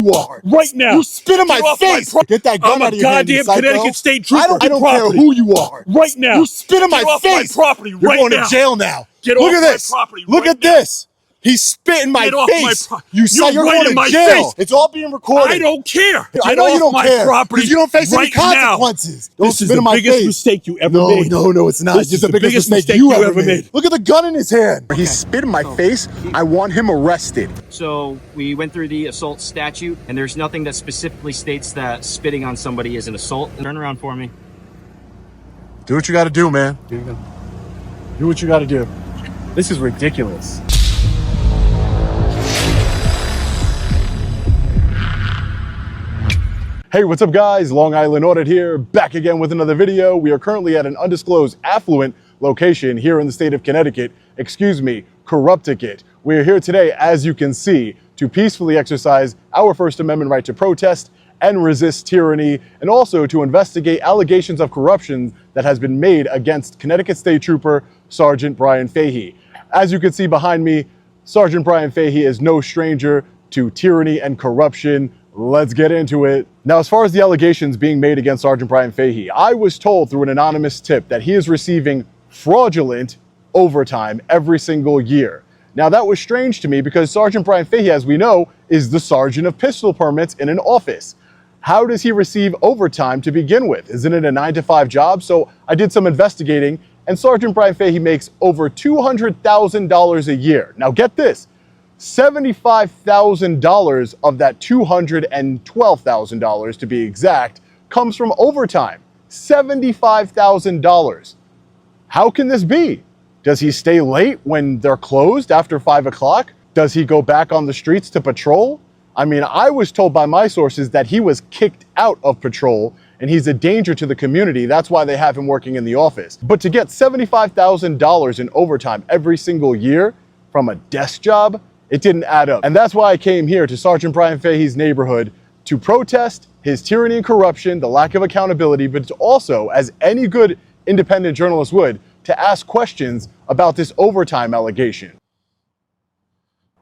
You are right now. You spit in my face. Get that gun out of your hand, you psycho. I'm a goddamn Connecticut State Trooper. I don't care who you are. Right now. You spit in my face. My property right now. You're going to jail now. Look at this. Look at this. He spit in my face. You say you're going to jail. It's all being recorded. I don't care. I know you don't care because you don't face any consequences. Don't This is spit in the my biggest face. mistake you ever made. No, it's not. This is the biggest mistake you ever made. Look at the gun in his hand. He spit in my face. I want him arrested. So we went through the assault statute, and there's nothing that specifically states that spitting on somebody is an assault. Turn around for me. Do what you got to do, man. Do what you got to do. This is ridiculous. Hey, what's up guys? Long Island Audit here, back again with another video. We are currently at an undisclosed affluent location here in the state of Connecticut, Corrupticut. We are here today, as you can see, to peacefully exercise our First Amendment right to protest and resist tyranny, and also to investigate allegations of corruption that has been made against Connecticut State Trooper Sergeant Brian Fahey. As you can see behind me, Sergeant Brian Fahey is no stranger to tyranny and corruption. Let's get into it. Now, as far as the allegations being made against Sergeant Brian Fahey, I was told through an anonymous tip that he is receiving fraudulent overtime every single year. Now, that was strange to me because Sergeant Brian Fahey, as we know, is the sergeant of pistol permits in an office. How does he receive overtime to begin with? Isn't it a 9-to-5 job? So I did some investigating, and Sergeant Brian Fahey makes over $200,000 a year. Now, get this. $75,000 of that $212,000 to be exact comes from overtime. $75,000. How can this be? Does he stay late when they're closed after 5 o'clock? Does he go back on the streets to patrol? I mean, I was told by my sources that he was kicked out of patrol and he's a danger to the community. That's why they have him working in the office. But to get $75,000 in overtime every single year from a desk job, it didn't add up. And that's why I came here to Sergeant Brian Fahey's neighborhood to protest his tyranny and corruption, the lack of accountability, but also, as any good independent journalist would, to ask questions about this overtime allegation.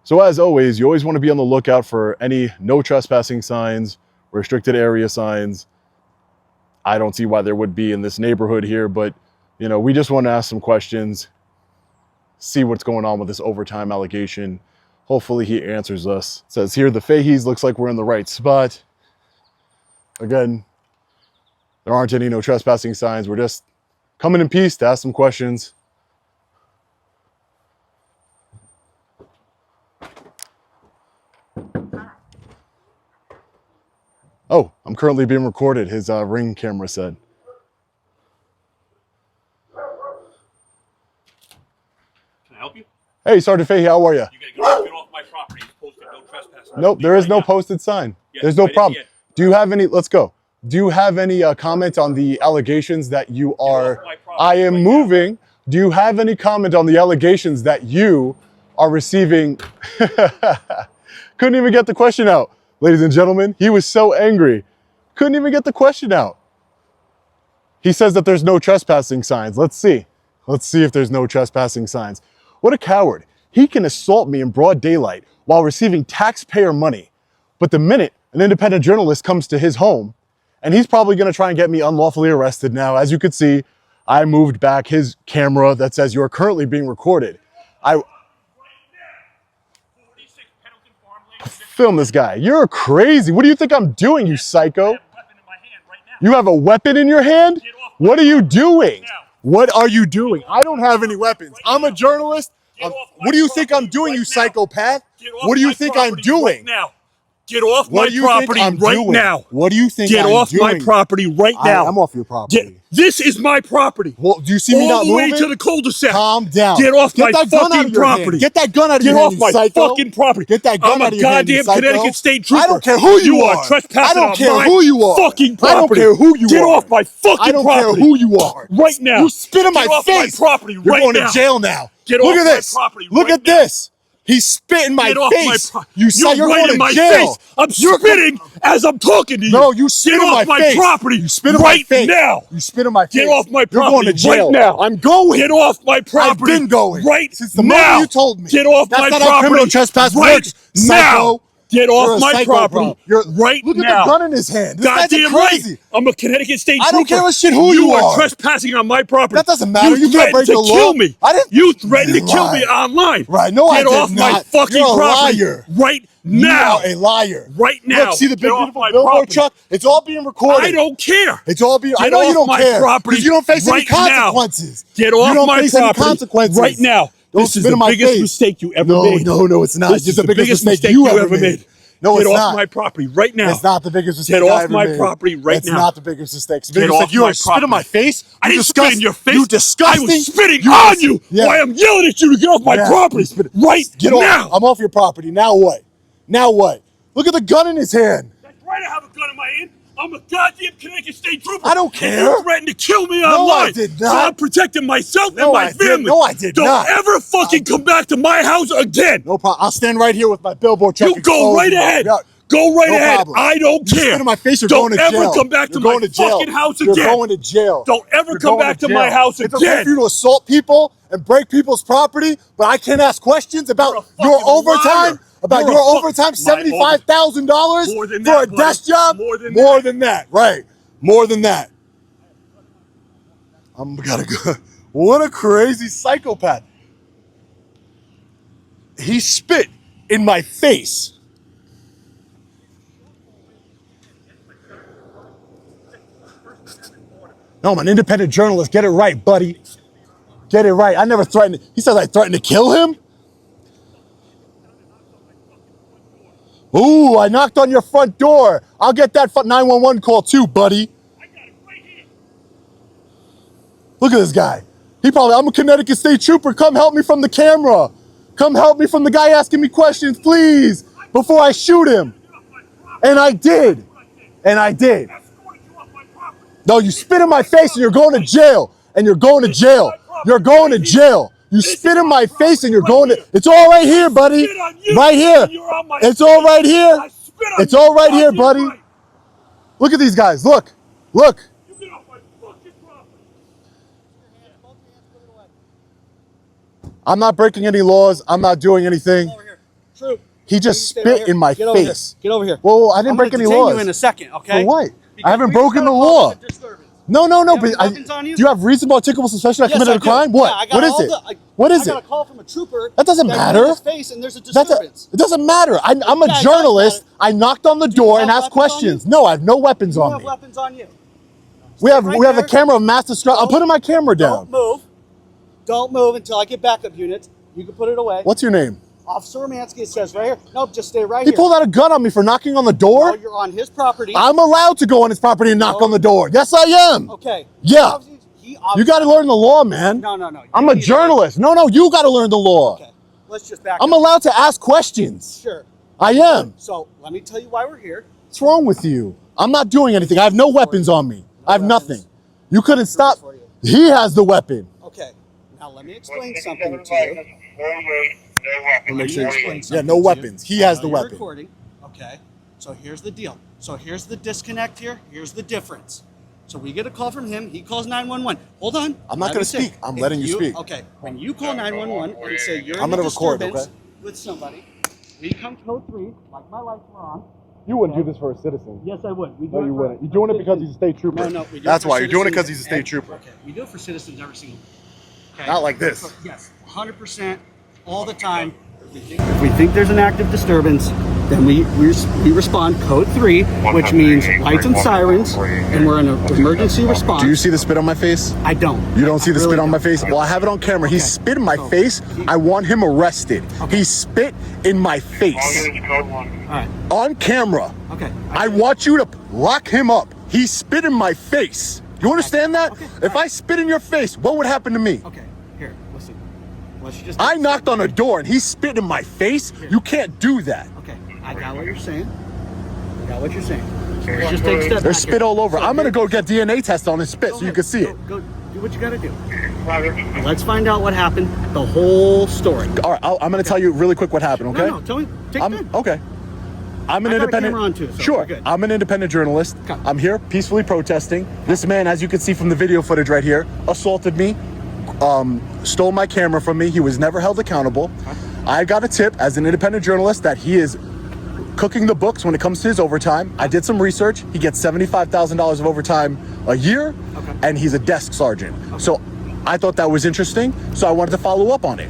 So as always, you always want to be on the lookout for any no trespassing signs, restricted area signs. I don't see why there would be in this neighborhood here, but you know, we just want to ask some questions, see what's going on with this overtime allegation. Hopefully he answers us. It says here, the Faheys, looks like we're in the right spot. Again, there aren't any no trespassing signs. We're just coming in peace to ask some questions. Oh, I'm currently being recorded, his Ring camera said. Can I help you? Hey, Sergeant Fahey, how are you? You gotta get off my property. It's posted no trespassing. Nope, there is no posted sign. There's no problem. Do you have any, let's go. Do you have any comment on the allegations that you are, I am moving. Do you have any comment on the allegations that you are receiving? Couldn't even get the question out. Ladies and gentlemen, he was so angry. Couldn't even get the question out. He says that there's no trespassing signs. Let's see. Let's see if there's no trespassing signs. What a coward. He can assault me in broad daylight while receiving taxpayer money. But the minute an independent journalist comes to his home, and he's probably going to try and get me unlawfully arrested now. As you could see, I moved back his camera that says you are currently being recorded. Film this guy. You're crazy. What do you think I'm doing, you psycho? You have a weapon in your hand? What are you doing? What are you doing? I don't have any weapons. I'm a journalist. What do you think I'm doing, you psychopath? What do you think I'm doing? Get off my property right now. What do you think I'm doing? Get off my property right now. I'm off your property. This is my property. Well, do you see me not moving? All the way to the cul-de-sac. Calm down. Get off my fucking property. Get that gun out of your hand, Get off my fucking property. Get that gun out of your hand, you psycho. I'm a goddamn Connecticut State Trooper. I don't care who you are. You are trespassing I don't care on who you are. fucking property. I don't care who you are. Get off my fucking property. I don't care who you are. Right now. You spit in my face. Get off my property right now. You're going to jail now. Look at this. Look at this. He spit in my face. You say you're going to jail. I'm spitting as I'm talking to you. No, you spit in my face. Get off my property. You spit in my face. Now. You spit in my face. Get off my property. You're going to jail. Right now. I'm going. Get off my property. I've been going. Right since the now. moment you told me. Get off That's my not property. How criminal trespass right works, psycho. now. Get You're off a my psycho, property bro. right Look now. at the gun in his hand. This guy's Goddamn crazy. right. I'm a Connecticut State I don't Trooper. care a shit who you are. trespassing on my property. That doesn't matter. You can't threatened break to the law. kill me. I didn't- You threatened to You kill me lied. online. Right. No, I Get did off my not. fucking You're a property liar. right now. You are a liar. Right now. Look, see the Get big off beautiful my billboard property. truck? It's all being recorded. I don't care. It's all being. I Get know you off don't my care property because you don't face any right now. consequences. Get You off don't my face any property consequences. right now. Don't This is spit the in my biggest face. mistake you ever No, made. no, it's not. This It's is the biggest mistake you you ever made. No, Get it's off not. my property right now. It's not the biggest mistake Get I off ever my made. property right it's now. It's not the biggest mistake. The Get biggest off mistake. You my are spit in my property. face. I You didn't spit in your face. You disgusting. I was spitting You on was- you. Yeah. Why I'm yelling at you to get off my Yeah. property right Get now. off. I'm off your property. Now what? Now what? Look at the gun in his hand. That's right, I have a gun in my hand. I'm a goddamn Connecticut State Trooper. I don't And care. you threatened to kill me No, online. I did So not. I'm protecting myself No, and my I did- family. no, I did Don't not. ever fucking come back to my house again. No problem. I'll stand right here with my billboard truck. You go right ahead. Yeah. Go right No ahead. problem. I don't You care. spit in my face, you're Don't going to jail. ever come back You're to my going to jail. fucking house You're again. going to jail. Don't ever You're come going back to jail. my house It's okay again. for you to assault people and break people's property, but I can't ask questions You're about a your fucking overtime. liar. About You're your a fuck- overtime, My $75,000 More than for that, a buddy. desk job. More than More that. than that, right? More than that. I'm gotta go. What a crazy psychopath! He spit in my face. No, I'm an independent journalist. Get it right, buddy. Get it right. I never threatened. He says I threatened to kill him. Ooh, I knocked on your front door. I'll get that 911 call too, buddy. I got it right here. Look at this guy. He probably, I'm a Connecticut State Trooper. Come help me from the camera. Come help me from the guy asking me questions, please, before I shoot him. And I did. And I did. Escorted you off my property. No, you spit in my face and you're going to jail. And you're going to jail. You're going to jail. You spit in my face and you're going to. It's all right here, buddy. Right here. It's all right here. It's all right here, buddy. Look at these guys. Look. Look. You get off my fucking property. I'm not breaking any laws. I'm not doing anything. Over here. True. He just Stay right spit here. in my Get over here. face. Get over here. Whoa, I didn't I'm break gonna any detain laws. you in a second, okay? For what? Because I haven't we just broken got the a call law. for disturbance. No, You but have weapons on you? do you have reasonable articulable suspicion I Yes, committed I a do. crime? Yeah, What? I got What is all it? the- What is I got it? a call from a trooper. That doesn't went matter. in his face and there's a That's disturbance. it doesn't matter. I'm a Yeah, it does journalist. matter. I knocked on the you door have and asked weapons on questions. you? No, I have no weapons You on have me. weapons on you. We have right we have a there. camera of mass destruction. I'm Don't- putting my camera down. Don't move. Don't move until I get backup units. You can put it away. What's your name? Officer Romansky, it says right here. Nope, just stay right He here. pulled out a gun on me for knocking on the No, door. you're on his property. I'm allowed to go on his property and knock No. on the door. Yes, I am. Okay. Yeah. He You obviously- got to learn the law, man. No. I'm a journalist. No, you got to learn the law. Okay. Let's just back I'm up. allowed to ask questions. Sure. I am. So let me tell you why we're here. What's wrong with you? I'm not doing anything. I have no weapons on me. I have weapons. nothing. You couldn't stop. for you. He has the weapon. Okay. Now let me explain something to you. Make sure you explain Yeah, something no to you. weapons. He has I the know you're weapon. Recording. Okay. So here's the deal. So here's the disconnect here. Here's the difference. So we get a call from him. He calls 911. Hold on. I'm not Let gonna me say, speak. I'm if letting you speak. Okay. When you call 911 and say you're I'm in a gonna record, disturbance okay? with somebody, we come code 3, like my lights were on. You wouldn't do this for a citizen. Yes, I would. We do No, it you for- wouldn't. You're doing it because he's a state trooper. No, we do That's it for why. You're doing it because citizens he's a state and- trooper. Okay, we do it for citizens every single. Okay. Not like this. Yes, 100%, all the time. If we think there's an active disturbance, then we respond code 3, which means lights and sirens, and we're in an emergency response. Do you see the spit on my face? I don't. You don't see the I spit really on my don't. face? Well, I have it on camera. He Okay. spit in my So, face. he- I want him arrested. He spit in my face All right. on camera. Okay. I want you to lock him up. He spit in my face. You understand that? Okay. If I spit in your face, what would happen to me? Okay. Here, listen. Let's just. I knocked on a door and he spit in my face. You can't do that. Okay. I got what you're saying. I got what you're saying. So let's just take a step There's back spit here. all over. So I'm gonna here- go get DNA test on his spit so you ahead. can see it. Go do what you gotta do. Let's find out what happened. The whole story. All right, I'm gonna tell you really quick what happened. Okay? No, tell me. Take I'm time. okay. I'm an I got a independent. camera on too, so sure, we're good. I'm an independent journalist. Okay. I'm here peacefully protesting. This man, as you can see from the video footage right here, assaulted me, stole my camera from me. He was never held accountable. I got a tip as an independent journalist that he is cooking the books when it comes to his overtime. I did some research. He gets $75,000 of overtime a year, and he's a desk sergeant. So I thought that was interesting, so I wanted to follow up on it.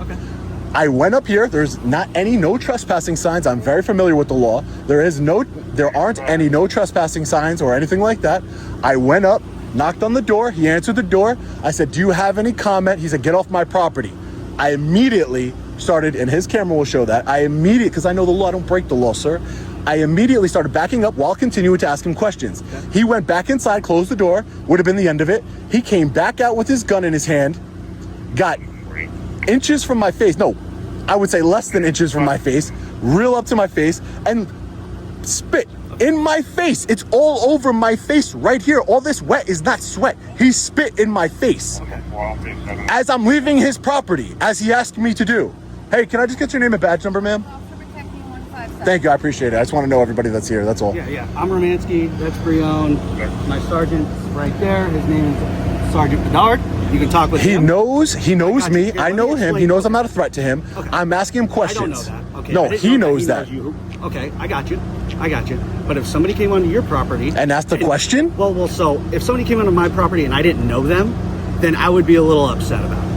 I went up here. There's no trespassing signs. I'm very familiar with the law. There aren't any no trespassing signs or anything like that. I went up, knocked on the door. He answered the door. I said, "Do you have any comment?" He said, "Get off my property." I immediately started, and his camera will show that. Because I know the law, I don't break the law, sir. I immediately started backing up while continuing to ask him questions. He went back inside, closed the door, would have been the end of it. He came back out with his gun in his hand, got inches from my face. No, I would say less than inches from my face, real up to my face, and spit in my face. It's all over my face right here. All this wet is not sweat. He spit in my face as I'm leaving his property, as he asked me to do. Hey, can I just get your name and badge number, ma'am? Thank you, I appreciate it. I just want to know everybody that's here, that's all. Yeah. I'm Romansky, that's Brion. My sergeant's right there. His name is Sergeant Bedard. You can talk with him. He knows me. I know him. He knows I'm not a threat to him. Okay. I'm asking him questions. I don't know that. Okay. No, he knows that. You. Okay, I got you. But if somebody came onto your property And asked a question? Well, so if somebody came onto my property and I didn't know them, then I would be a little upset about it.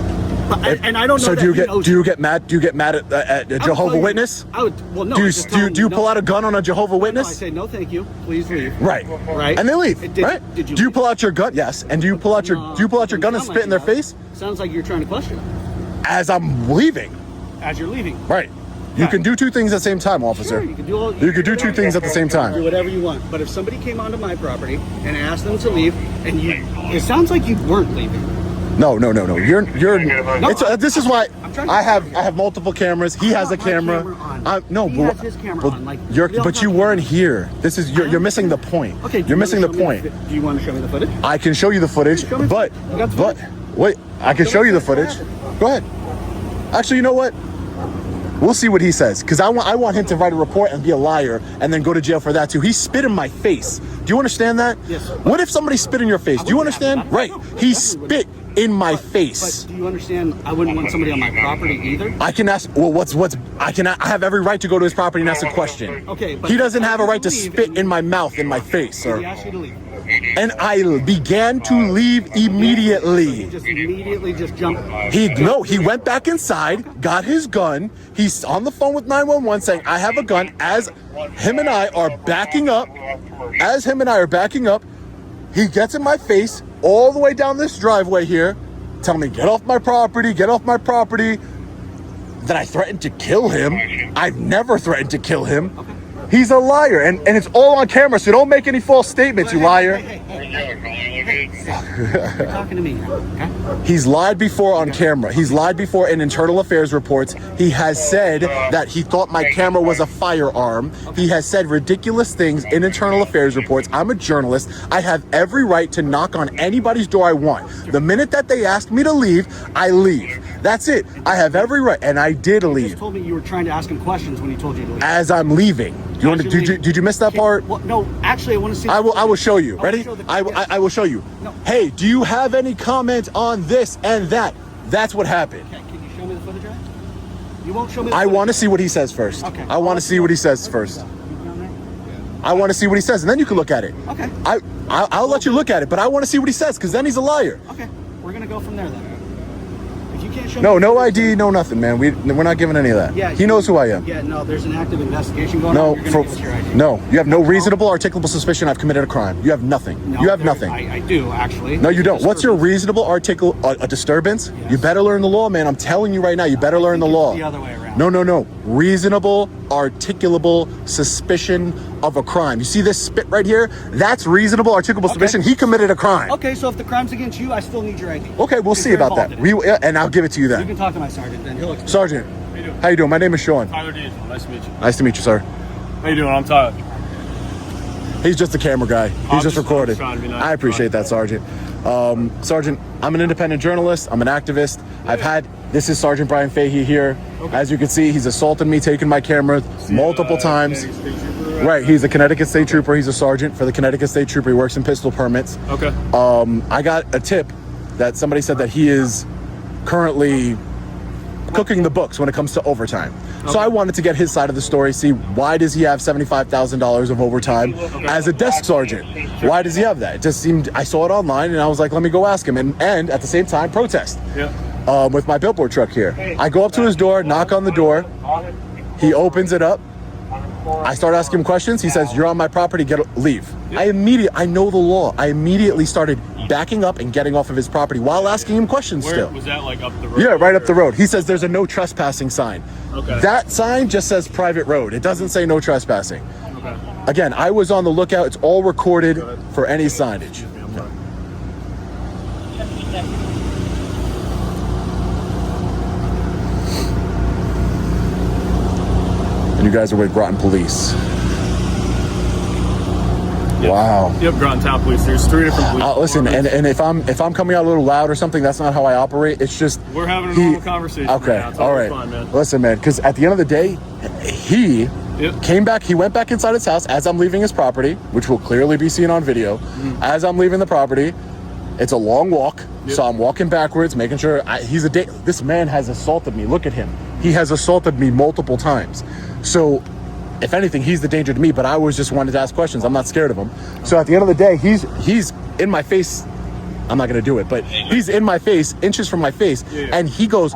But, and I don't know. So that do you get mad? Do you get mad at a Jehovah Witness? I would. Well, no. Do I you just tell them, do you pull out a gun on a Jehovah No, Witness? I say no, thank you. Please leave. Right. Right. And they leave. Did Right. you Do you leave? pull out your gun? Yes. And do you pull out your gun and Sound spit in their like you, face Sounds like you're trying to question them as I'm leaving? as you're leaving. Right. You can do two things at the same time, Sure, officer. you can do all. You could do two things at the same Do time. whatever you want. But if somebody came onto my property and asked them to leave, and it sounds like you weren't leaving. No. You're. This is why I'm trying to- I have multiple cameras. He has a My camera. on. No, He but has his camera on. Like, we all but have you weren't cameras. here. This is you're missing the point. Okay. You're missing the point. Do you want to show me the footage? I can show you the footage, Show me the but footage. You got the but footage? wait, I can show you the footage. Go ahead. Actually, you know what? We'll see what he says, because I want him to write a report and be a liar and then go to jail for that too. He spit in my face. Do you understand that? Yes. What if somebody spit in your face? Do you understand? Right. He spit in my face. But do you understand? I wouldn't want somebody on my property either. I can ask. Well, I have every right to go to his property and ask a question. Okay, but He doesn't have a right to leave spit and- in my mouth, in my face, He sir. asked you to leave. And I began to leave immediately. Just immediately just jump. He went back inside, got his gun. He's on the phone with 911 saying, "I have a gun." As him and I are backing up, he gets in my face all the way down this driveway here, telling me, "Get off my property, get off my property." That I threatened to kill him. I've never threatened to kill him. He's a liar, and it's all on camera, so don't make any false statements, you liar. You're talking to me now, okay? He's lied before on camera. He's lied before in internal affairs reports. He has said that he thought my camera was a firearm. He has said ridiculous things in internal affairs reports. I'm a journalist. I have every right to knock on anybody's door I want. The minute that they ask me to leave, I leave. That's it. I have every right, and I did You leave just told me you were trying to ask him questions when he told you to leave. as I'm leaving. Did you miss that part? Well, no, actually, I want to see. I will show you. I wanna Ready? show the- I will show you. No. Hey, do you have any comment on this and that? That's what happened. Okay, can you show me the footage, right? You won't show me. I want to see what he says first. Okay. I want to see what he says first. I want to see what he says, and then you can look at it. Okay. I'll let you look at it, but I want to see what he says, because then he's a liar. Okay, we're gonna go from there then. If you can't show No, me. no ID, no nothing, man. We're not giving any of that. Yeah. He knows who I am. Yeah, no, there's an active investigation going No, on. You're gonna give us your ID. no, you have no reasonable, articulable suspicion I've committed a crime. You have nothing. No, You have there- nothing. I do actually. No, you don't. What's your Disturbance. reasonable a disturbance? Yes. You better learn the law, man. I'm telling you right now, you better learn the think it's law. the other way around. No. Reasonable, articulable suspicion of a crime. You see this spit right here? That's reasonable, articulable suspicion. He committed a crime. Okay, so if the crime's against you, I still need your ID. Okay, we'll If see you're about that. involved in it. And I'll give it to you You then. can talk to my sergeant, then he'll explain. Sergeant, How you doing? how you doing? My name is Sean. Tyler D'Angelo. Nice to meet you. Nice to meet you, sir. How you doing? I'm Tyler. He's just a camera guy. He's I'm just just recording. trying to be nice. I appreciate that, Sergeant. Sergeant, I'm an independent journalist. I'm an activist. This is Sergeant Brian Fahey here. Okay. As you can see, he's assaulted me, taken my camera multiple times. Right, he's a Connecticut State Trooper. He's a sergeant for the Connecticut State Trooper. He works in pistol permits. Okay. I got a tip that somebody said that he is currently cooking the books when it comes to overtime. So I wanted to get his side of the story, see why does he have $75,000 of overtime as a desk sergeant? Why does he have that? It just seemed, I saw it online and I was like, let me go ask him, and at the same time protest with my billboard truck here. I go up to his door, knock on the door, he opens it up. I start asking him questions. He says, "You're on my property, leave." I know the law. I immediately started backing up and getting off of his property while asking him questions. Where still. was that, like up the road? Yeah, right up the road. He says there's a no trespassing sign. Okay. That sign just says private road. It doesn't say no trespassing. Okay. Again, I was on the lookout. It's all recorded for any signage. And you guys are with Groton Police. Yep. Wow. Yep, Groton Town Police. There's 3 different police. Listen, and if I'm coming out a little loud or something, that's not how I operate. It's just We're having a normal conversation. Okay, right now. It's all right. Fine, man. Listen, man, because at the end of the day, he came back. He went back inside his house as I'm leaving his property, which will clearly be seen on video. As I'm leaving the property, it's a long walk, so I'm walking backwards, making sure this man has assaulted me. Look at him. He has assaulted me multiple times. So if anything, he's the danger to me, but I always just wanted to ask questions. I'm not scared of him. So at the end of the day, he's in my face. I'm not going to do it, but he's in my face, inches from my face, and he goes,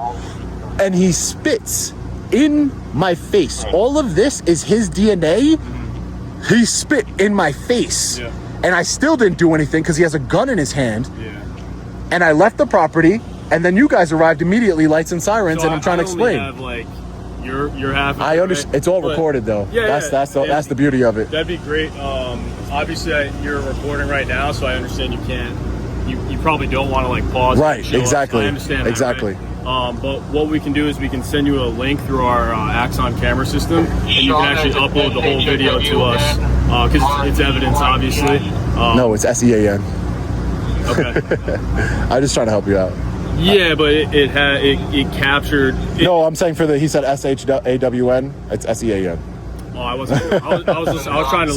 and he spits in my face. All of this is his DNA. He spit in my face. And I still didn't do anything because he has a gun in his hand. And I left the property, and then you guys arrived immediately, lights and sirens, So and I'm trying to explain. Have, like, your half. I understand. It's all recorded, though. That's the beauty of it. That'd be great. Obviously, you're recording right now, so I understand you can't. You probably don't want to like pause. Right. Show Exactly. us. I understand. Exactly. That, right? But what we can do is we can send you a link through our Axon camera system, and you can actually upload the whole video to us because it's evidence, obviously. No, it's SEAN. Okay. I'm just trying to help you out. Yeah, but it captured. No, I'm saying he said SHAWN. It's SEAN. Oh, I wasn't. I was trying to.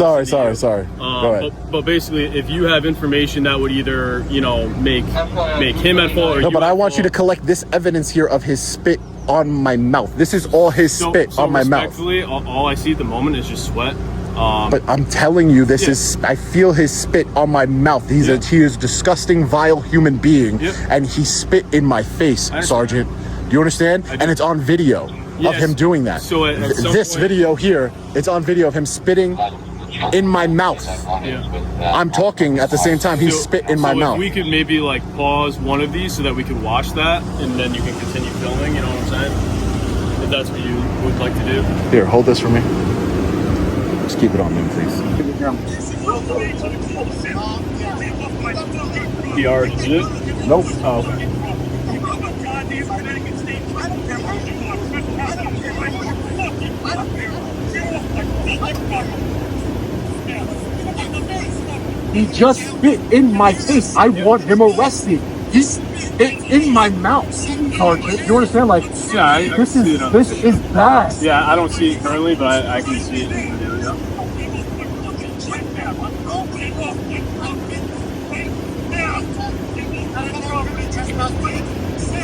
Sorry. Go ahead. But basically, if you have information that would either make him at fault, or no, but I want you to collect this evidence here of his spit on my mouth. This is all his spit on my mouth. Respectfully, all I see at the moment is just sweat. But I'm telling you, this is. I feel his spit on my mouth. He is a disgusting, vile human being, and he spit in my face, Sergeant. Do you understand? And it's on video of him doing that. So this video here, it's on video of him spitting in my mouth. I'm talking at the same time. He spit in my mouth. If we could maybe like pause one of these so that we could watch that, and then you can continue filming. You know what I'm saying? If that's what you would like to do. Here, hold this for me. Just keep it on me, please. He already did it? Nope. Oh, okay. He just spit in my face. I want him arrested. He spit in my mouth. Sergeant, you understand? Like, Yeah, this is bad. Yeah, I don't see it currently, but I can see it in the video.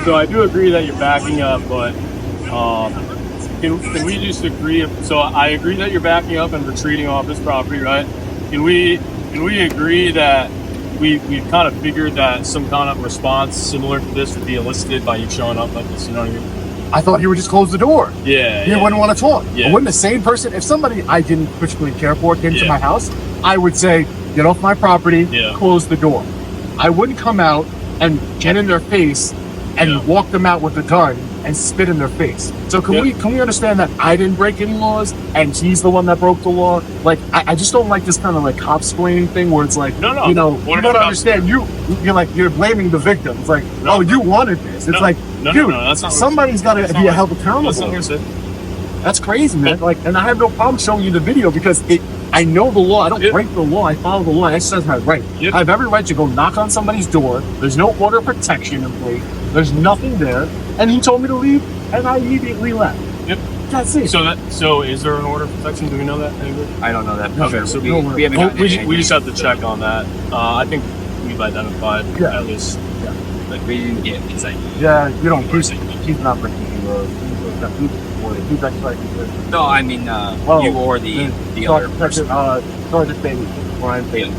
So I do agree that you're backing up, but can we just agree? So I agree that you're backing up and retreating off this property, right? Can we agree that we've kind of figured that some kind of response similar to this would be elicited by you showing up like this? You know what I mean? I thought he would just close the door. Yeah. He wouldn't want to talk. Yeah. But wouldn't the same person, if somebody I didn't particularly care for came to my house, I would say, get off my property, close the door. I wouldn't come out and get in their face and walk them out with a gun and spit in their face. So can we understand that I didn't break any laws and he's the one that broke the law? Like, I just don't like this kind of like cop-splaining thing where it's like, No. you know, you don't understand. You're blaming the victim. It's like, oh, you wanted this. It's like, dude, somebody's got to be held accountable. That's crazy, man. Like, and I have no problem showing you the video because I know the law. I don't break the law. I follow the law. I exercise my right. I have every right to go knock on somebody's door. There's no order of protection in place. There's nothing there. And he told me to leave, and I immediately left. Yep. That's it. So is there an order of protection? Do we know that? I don't know that. Okay, so we haven't gotten we just have to check on that. I think we've identified at least. Like we didn't get inside. Yeah, you don't. He's not breaking the laws. morning. He's actually No, I mean you or the other person. Sergeant Bailey, Ryan Bailey.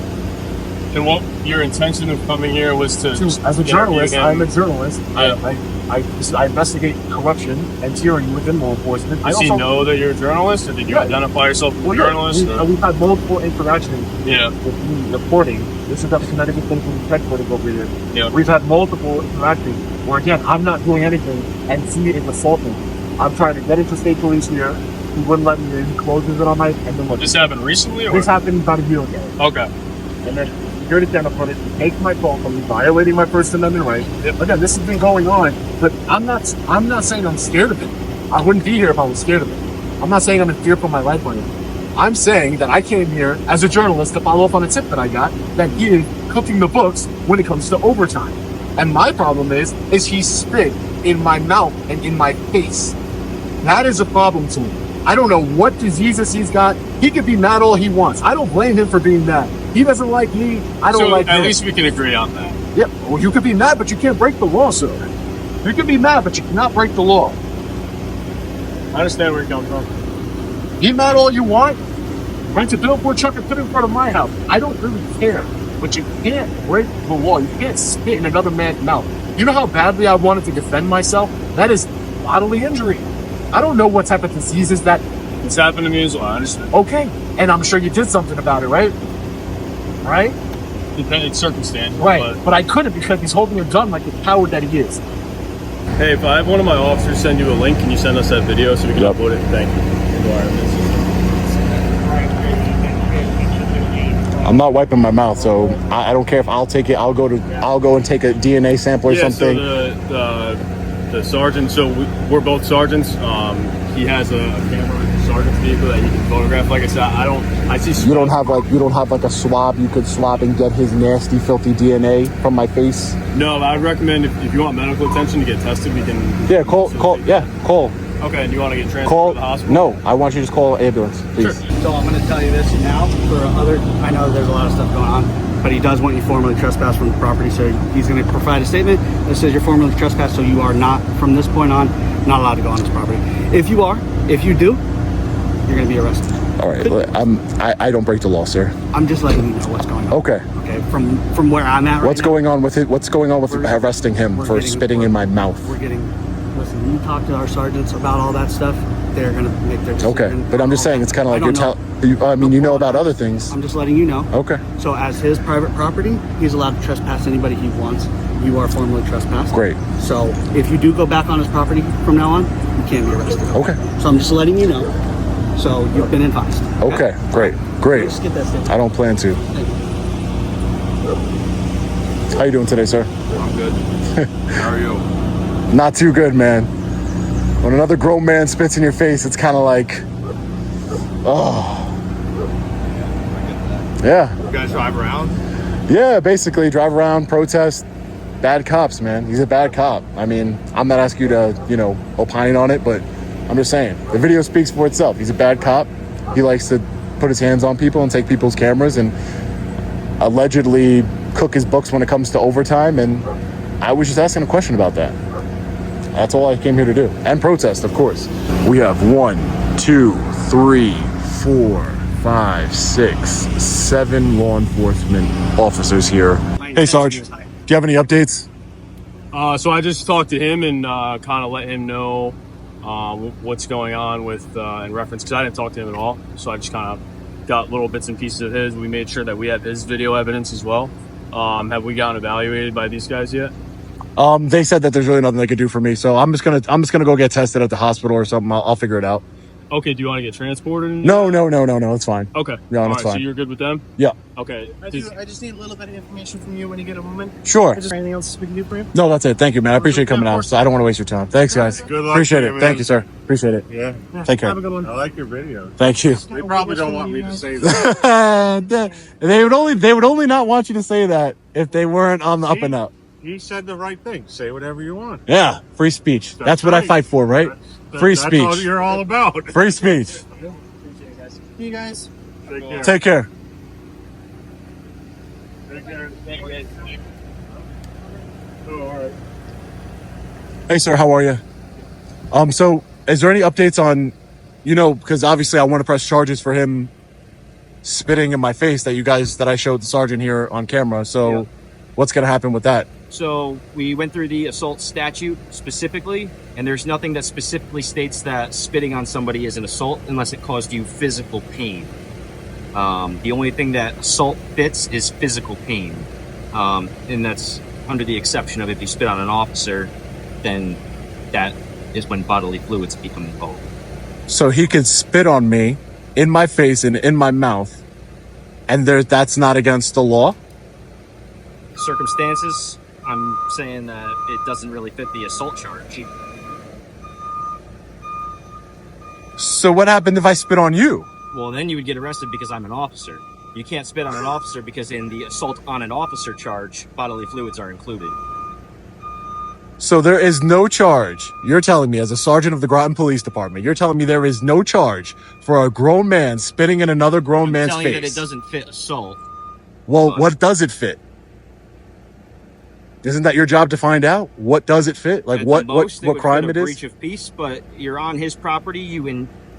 And what your intention of coming here was to As a journalist, I'm a journalist. I investigate corruption and tyranny within law enforcement. Does he know that you're a journalist, or did you identify yourself as a journalist? We've had multiple interactions Yeah. with me reporting. This is the Connecticut Citizen headquarters over here. Yeah. We've had multiple interactions where, again, I'm not doing anything and he is assaulting. I'm trying to get into state police here. He wouldn't let me in. He closes it on my... And then look, This happened recently, or this happened about a year ago. okay? And then security camera footage takes my phone from me, violating my First Amendment right. Yep. Again, this has been going on, but I'm not saying I'm scared of it. I wouldn't be here if I was scared of it. I'm not saying I'm in fear for my life or anything. I'm saying that I came here as a journalist to follow up on a tip that I got that he is cooking the books when it comes to overtime. And my problem is he spit in my mouth and in my face. That is a problem to me. I don't know what diseases he's got. He could be mad all he wants. I don't blame him for being mad. He doesn't like me. I don't like him. At least we can agree on that. Yeah, well, you could be mad, but you can't break the law, sir. You can be mad, but you cannot break the law. I understand where you're coming from. Be mad all you want. Rent a billboard truck and put it in front of my house. I don't really care. But you can't break the law. You can't spit in another man's mouth. You know how badly I wanted to defend myself? That is bodily injury. I don't know what type of diseases that... It's happened to me as well, I understand. Okay. And I'm sure you did something about it, right? Right? It's circumstantial. Right. But I couldn't because he's holding a gun like the coward that he is. Hey, if I have one of my officers send you a link, can you send us that video so we can upload it? Thank you. Into our evidence system. I'm not wiping my mouth, so I don't care if I'll take it. I'll go and take a DNA sample or something. So the sergeant. So we're both sergeants. He has a camera in the sergeant's vehicle that he can photograph. Like I said, I see. You don't have like a swab you could swab and get his nasty, filthy DNA from my face. No, I would recommend if you want medical attention to get tested, we can. Yeah, call. Okay, do you want to get transferred Call. to the hospital? No, I want you to just call an ambulance, please. Sure. So I'm going to tell you this now for other, I know there's a lot of stuff going on, but he does want you formally trespassed from the property. So he's going to provide a statement that says you're formally trespassed. So you are not, from this point on, not allowed to go on this property. If you do, you're going to be arrested. All right, I don't break the law, sir. I'm just letting you know what's going on. Okay. Okay. From where I'm at right What's now, going on with it? What's going on with arresting him for spitting in my mouth? Listen, you talk to our sergeants about all that stuff. They're going to make their decision. Okay, but I'm just saying it's kind of like you know about other things. I'm just letting you know. Okay. So as his private property, he's allowed to trespass anybody he wants. You are formally trespassed. Great. So if you do go back on his property from now on, you can't be arrested. Okay. So I'm just letting you know. So you've been advised. Okay. Great. Just get that statement. I don't plan to. Thank you. How you doing today, sir? I'm good. How are you? Not too good, man. When another grown man spits in your face, it's kind of like, oh. Yeah. You guys drive around? Yeah, basically drive around, protest, bad cops, man. He's a bad cop. I mean, I'm not asking you to, opine on it, but I'm just saying. The video speaks for itself. He's a bad cop. He likes to put his hands on people and take people's cameras and allegedly cook his books when it comes to overtime. And I was just asking a question about that. That's all I came here to do. And protest, of course. We have 1, 2, 3, 4, 5, 6, 7 law enforcement officers here. Hey, Sarge. Do you have any updates? So I just talked to him and kind of let him know what's going on with in reference, because I didn't talk to him at all. So I just kind of got little bits and pieces of his. We made sure that we have his video evidence as well. Have we gotten evaluated by these guys yet? They said that there's really nothing they could do for me, so I'm just gonna go get tested at the hospital or something. I'll figure it out. Okay, do you want to get transported? No, it's fine. Okay. No, All it's right, fine. So you're good with them? Yeah. Okay. I just need a little bit of information from you when you get a moment. Sure. Is there anything else we can do for you? No, that's it. Thank you, man. I appreciate you coming out. So I don't want to waste your time. Thanks, guys. Good luck. Appreciate it. man. Thank you, sir. Appreciate it. Yeah. Take care. Have a good one. I like your video. Thank you. They probably don't want me to say that. They would only not want you to say that if they weren't on the up and up. He said the right thing. Say whatever you want. Yeah, free speech. That's what I right. fight for, right? Free That's all speech. you're all about. Free speech. You guys. Take care. Take care. Take care. Oh, all right. Hey, sir. How are you? So is there any updates on, because obviously I want to press charges for him spitting in my face that I showed the sergeant here on camera. So what's going to happen with that? So we went through the assault statute specifically, and there's nothing that specifically states that spitting on somebody is an assault unless it caused you physical pain. The only thing that assault fits is physical pain. And that's under the exception of if you spit on an officer, then that is when bodily fluids become involved. So he could spit on me in my face and in my mouth, and that's not against the law? Circumstances, I'm saying that it doesn't really fit the assault charge. So what happened if I spit on you? Well, then you would get arrested because I'm an officer. You can't spit on an officer because in the assault on an officer charge, bodily fluids are included. So there is no charge. You're telling me, as a sergeant of the Groton Police Department, you're telling me there is no charge for a grown man spitting in another grown man's telling you face. that it doesn't fit assault. Well, what does it fit? Isn't that your job to find out? What does it fit? Like what crime it is? Breach of peace, but you're on his property. You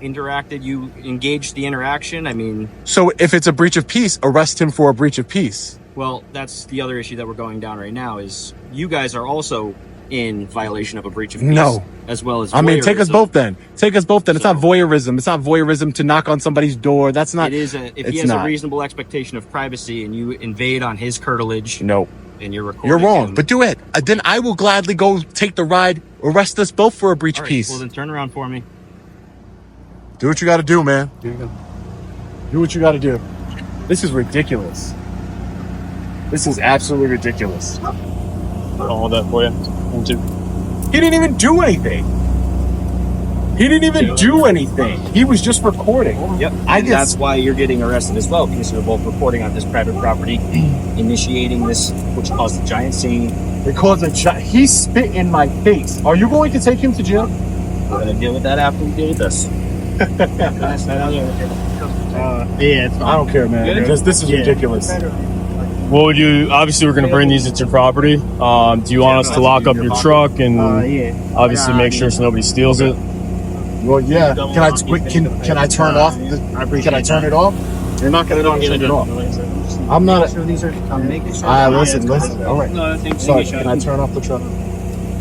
interacted. You engaged the interaction. I mean. So if it's a breach of peace, arrest him for a breach of peace. Well, that's the other issue that we're going down right now. Is you guys are also in violation of a breach of peace. No. As well as. I mean, take us both then. Take us both then. It's not voyeurism. It's not voyeurism to knock on somebody's door. That's not. It is. If he has a reasonable expectation of privacy and you invade on his curtilage. No. And you're recording. You're wrong, but do it. Then I will gladly go take the ride. Arrest us both for a breach of peace. Well, then turn around for me. Do what you got to do, man. Do what you got to do. This is ridiculous. This is absolutely ridiculous. All that for you. 1, 2. He didn't even do anything. He didn't even do anything. He was just recording. Yep. That's why you're getting arrested as well, because you're both recording on this private property, initiating this, which caused a giant scene. He spit in my face. Are you going to take him to jail? We're going to deal with that after we deal with this. I don't care, man. Because this is ridiculous. What would you? Obviously, we're going to bring these into your property. Do you want us to lock up your truck and obviously make sure so nobody steals it? Well, yeah. Can I turn off? Can I turn it off? You're not going to turn it off. I'm not. Listen. All right. Sorry. Can I turn off the truck?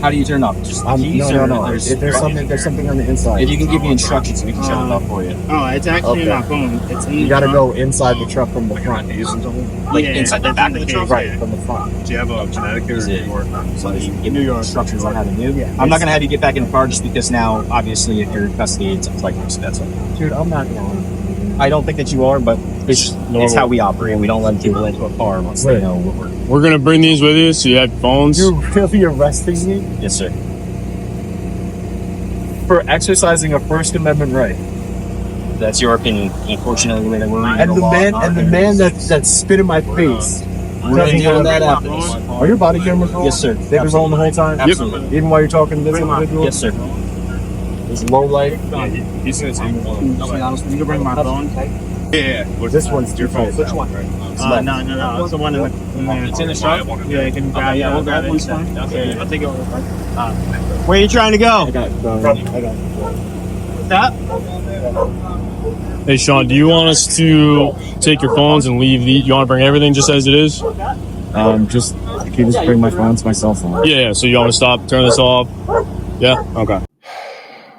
How do you turn it off? Just no. If there's something on the inside. If you can give me instructions, we can shut it off for you. Oh, it's actually in my phone. It's in you got to go inside the truck from the front. Like inside the back of the truck? Right, from the front. Do you have a Connecticut or So you can give me your instructions on how to do. I'm not going to have you get back in the car just because now, obviously, if you're in custody, it's like that's it. Dude, I'm not going to. I don't think that you are, but it's how we operate. We don't let people into a car unless they know what we're. We're gonna bring these with you, so you have phones. You're really arresting me? Yes, sir. For exercising a First Amendment right. That's your opinion. Unfortunately, the way that we're And the man that spit in my face. We're gonna deal with that after. Are your body cameras rolling? Yes, sir. They've been rolling the whole time? Absolutely. Even while you're talking to this individual? Yes, sir. It's low light. He's gonna take You can bring my phone. Yeah. This one's your phone. Which one? No. It's the one in the. It's in the shop. Yeah, you can grab. Yeah, we'll grab it. Okay, I'll take it over. Where are you trying to go? I got it. That? Hey, Sean, do you want us to take your phones and leave you want to bring everything just as it is? Can you just bring my phone? It's my cell phone. Yeah, so you want to stop, turn this off? Yeah? Okay.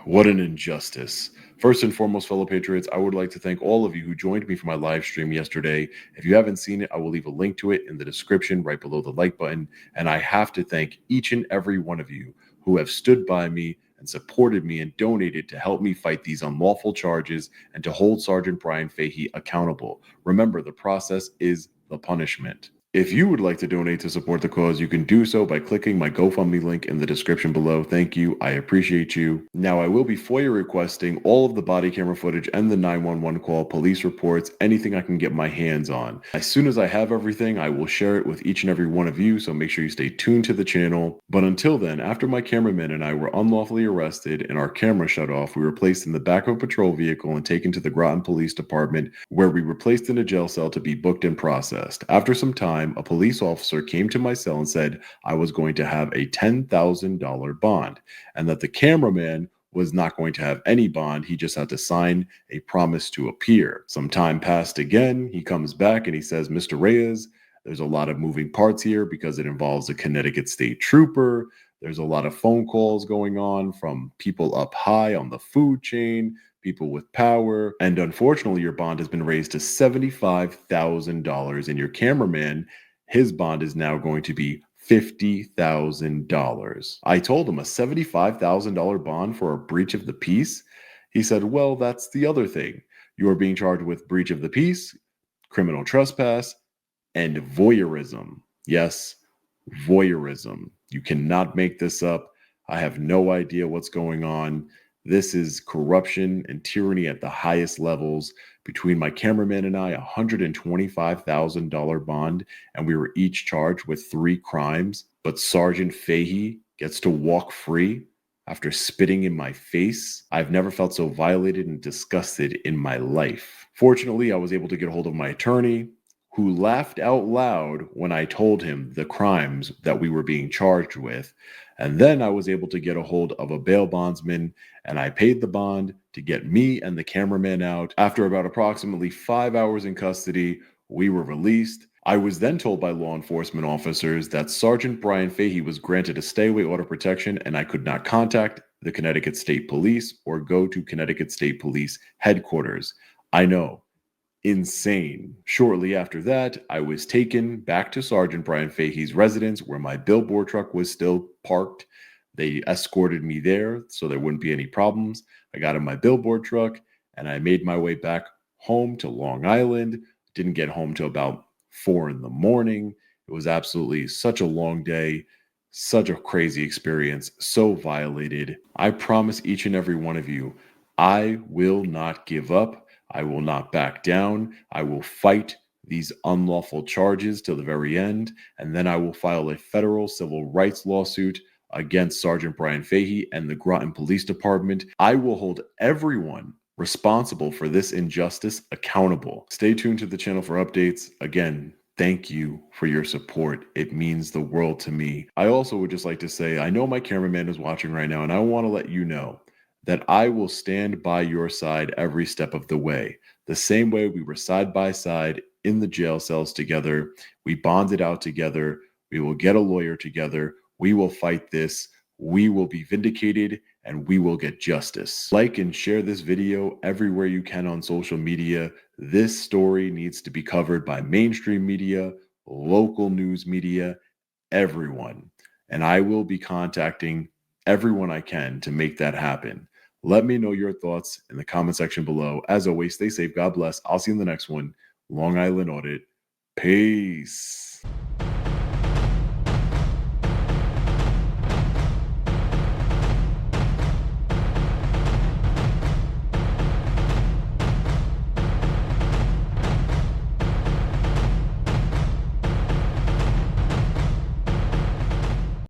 What an injustice. First and foremost, fellow patriots, I would like to thank all of you who joined me for my live stream yesterday. If you haven't seen it, I will leave a link to it in the description right below the like button. And I have to thank each and every one of you who have stood by me and supported me and donated to help me fight these unlawful charges and to hold Sergeant Brian Fahey accountable. Remember, the process is the punishment. If you would like to donate to support the cause, you can do so by clicking my GoFundMe link in the description below. Thank you. I appreciate you. Now, I will be FOIA requesting all of the body camera footage and the 911 call, police reports, anything I can get my hands on. As soon as I have everything, I will share it with each and every one of you, so make sure you stay tuned to the channel. But until then, after my cameraman and I were unlawfully arrested and our camera shut off, we were placed in the back of a patrol vehicle and taken to the Groton Police Department, where we were placed in a jail cell to be booked and processed. After some time, a police officer came to my cell and said I was going to have a $10,000 bond and that the cameraman was not going to have any bond. He just had to sign a promise to appear. Some time passed again. He comes back and he says, Mr. Reyes, there's a lot of moving parts here because it involves a Connecticut state trooper. There's a lot of phone calls going on from people up high on the food chain, people with power. And unfortunately, your bond has been raised to $75,000. And your cameraman, his bond is now going to be $50,000. I told him a $75,000 bond for a breach of the peace. He said, well, that's the other thing. You are being charged with breach of the peace, criminal trespass, and voyeurism. Yes, voyeurism. You cannot make this up. I have no idea what's going on. This is corruption and tyranny at the highest levels. Between my cameraman and I, a $125,000 bond, and we were each charged with 3 crimes. But Sergeant Fahey gets to walk free after spitting in my face. I've never felt so violated and disgusted in my life. Fortunately, I was able to get a hold of my attorney, who laughed out loud when I told him the crimes that we were being charged with. And then I was able to get a hold of a bail bondsman, and I paid the bond to get me and the cameraman out. After about approximately 5 hours in custody, we were released. I was then told by law enforcement officers that Sergeant Brian Fahey was granted a stay-away order of protection, and I could not contact the Connecticut State Police or go to Connecticut State Police headquarters. I know. Insane. Shortly after that, I was taken back to Sergeant Brian Fahey's residence where my billboard truck was still parked. They escorted me there so there wouldn't be any problems. I got in my billboard truck and I made my way back home to Long Island. Didn't get home till about 4 in the morning. It was absolutely such a long day, such a crazy experience, so violated. I promise each and every one of you, I will not give up. I will not back down. I will fight these unlawful charges till the very end, and then I will file a federal civil rights lawsuit against Sergeant Brian Fahey and the Groton Police Department. I will hold everyone responsible for this injustice accountable. Stay tuned to the channel for updates. Again, thank you for your support. It means the world to me. I also would just like to say, I know my cameraman is watching right now, and I want to let you know that I will stand by your side every step of the way. The same way we were side by side in the jail cells together. We bonded out together. We will get a lawyer together. We will fight this. We will be vindicated and we will get justice. Like and share this video everywhere you can on social media. This story needs to be covered by mainstream media, local news media, everyone. And I will be contacting everyone I can to make that happen. Let me know your thoughts in the comment section below. As always, stay safe. God bless. I'll see you in the next one. Long Island Audit. Peace.